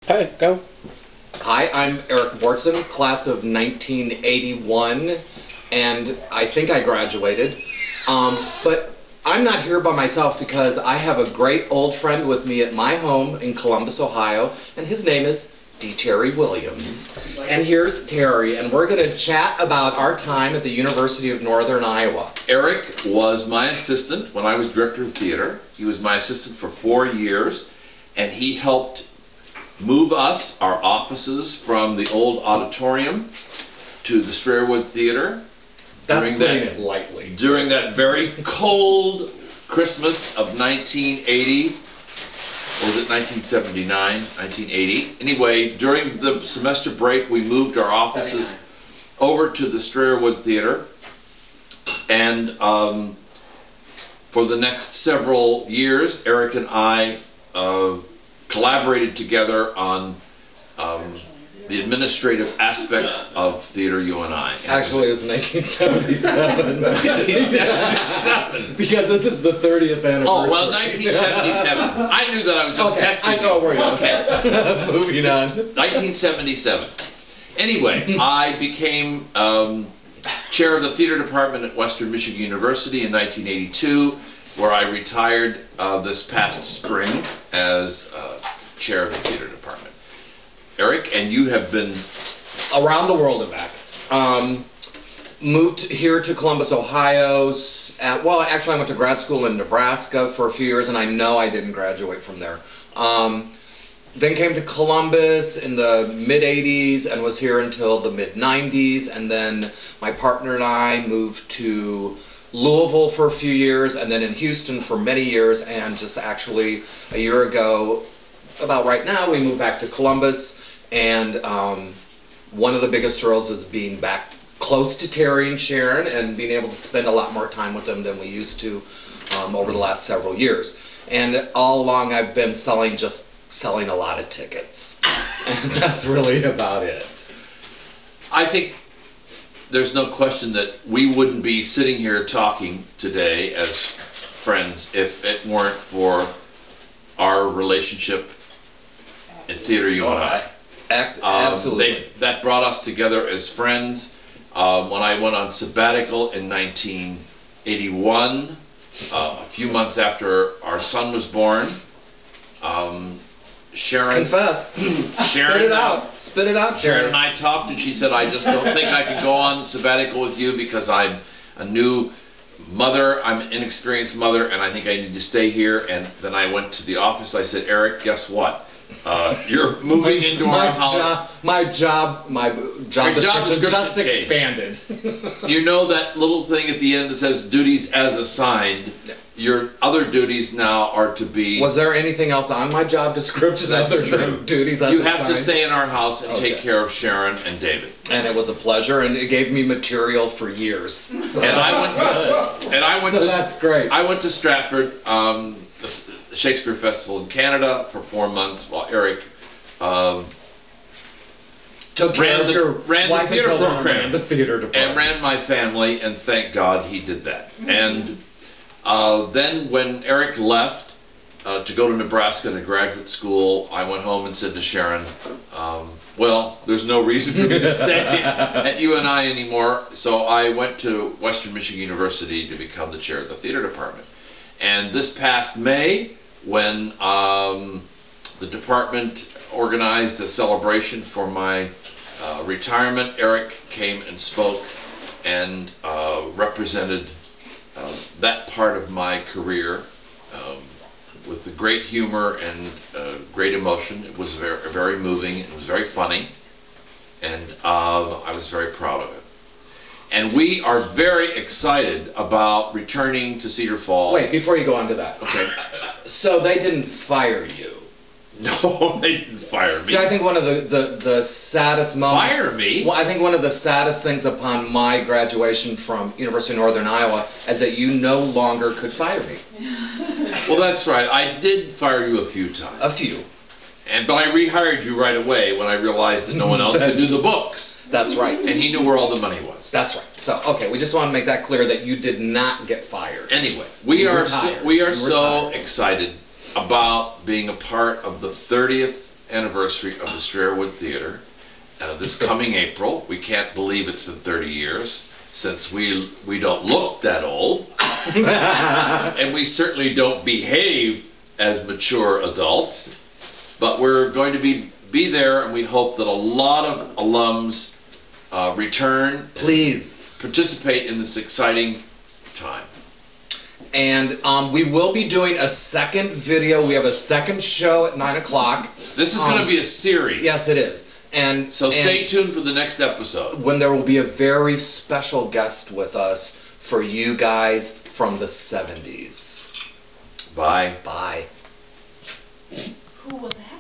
Hey, go. Hi, I'm Eric Bortson, class of 1981, and I think I graduated. But I'm not here by myself because I have a great old friend with me at my home in Columbus, Ohio, and his name is D. Terry Williams. And here's Terry, and we're going to chat about our time at the University of Northern Iowa. Eric was my assistant when I was director of theater. He was my assistant for 4 years, and he helped move us, our offices, from the old auditorium to the Strairwood Theater. That's putting it lightly. During that very cold Christmas of 1980, or was it 1979, 1980? Anyway, during the semester break, we moved our offices over to the Strairwood Theater, and for the next several years, Eric and I collaborated together on the administrative aspects of Theater UNI. Actually, it was 1977. 1977. Because this is the 30th anniversary. Oh, well, 1977. I knew that I was just testing. I know where you're okay. Moving on. 1977. Anyway, I became chair of the theater department at Western Michigan University in 1982, where I retired this past spring as chair of the theater department. Eric, and you have been around the world and back. Moved here to Columbus, Ohio. Well, actually, I went to grad school in Nebraska for a few years, and I know I didn't graduate from there. Then came to Columbus in the mid-'80s and was here until the mid-'90s, and then my partner and I moved to Louisville for a few years, and then in Houston for many years, and just actually a year ago, about right now, we moved back to Columbus, and one of the biggest thrills is being back close to Terry and Sharon and being able to spend a lot more time with them than we used to over the last several years. And all along I've been selling a lot of tickets, and that's really about it. I think there's no question that we wouldn't be sitting here talking today as friends if it weren't for our relationship in Theater UNI. Absolutely. That brought us together as friends. When I went on sabbatical in 1981, a few months after our son was born, Sharon... Confess. Sharon, Spit it out. Spit it out, Sharon and I talked, and she said, I just don't think I can go on sabbatical with you because I'm a new mother, I'm an inexperienced mother, and I think I need to stay here. And then I went to the office. I said, Eric, guess what? You're moving into our house. My job description just expanded. You know that little thing at the end that says duties as assigned? Your other duties now are to be... Was there anything else on my job description other than duties as assigned? You have to stay in our house and take care of Sharon and David. And it was a pleasure, and it gave me material for years. So and I went so that's great. I went to Stratford, the Shakespeare Festival in Canada for 4 months while Eric ran the theater department and ran my family, and thank God he did that. And then when Eric left to go to Nebraska to graduate school, I went home and said to Sharon, well, there's no reason for me to stay at UNI anymore, so I went to Western Michigan University to become the chair of the theater department. And this past May, when the department organized a celebration for my retirement, Eric came and spoke and represented that part of my career with the great humor and great emotion. It was very moving. It was very funny, and I was very proud of it. And we are very excited about returning to Cedar Falls. Wait, before you go on to that. Okay. So they didn't fire you? No, they didn't fire me. See, I think one of the saddest moments... Fire me? Well, I think one of the saddest things upon my graduation from University of Northern Iowa is that you no longer could fire me. Well, that's right. I did fire you a few times. A few. But I rehired you right away when I realized that no one else could do the books. That's right. And he knew where all the money was. That's right. So, okay, we just want to make that clear that you did not get fired. Anyway, we are so excited about being a part of the 30th anniversary of the Strairwood Theatre this coming April. We can't believe it's been 30 years since we don't look that old. And we certainly don't behave as mature adults. But we're going to be there, and we hope that a lot of alums return. Please. Participate in this exciting time. And we will be doing a second video. We have a second show at 9 o'clock. This is going to be a series. Yes, it is. And so stay tuned for the next episode, when there will be a very special guest with us for you guys from the 70s. Bye. Bye. Who was that?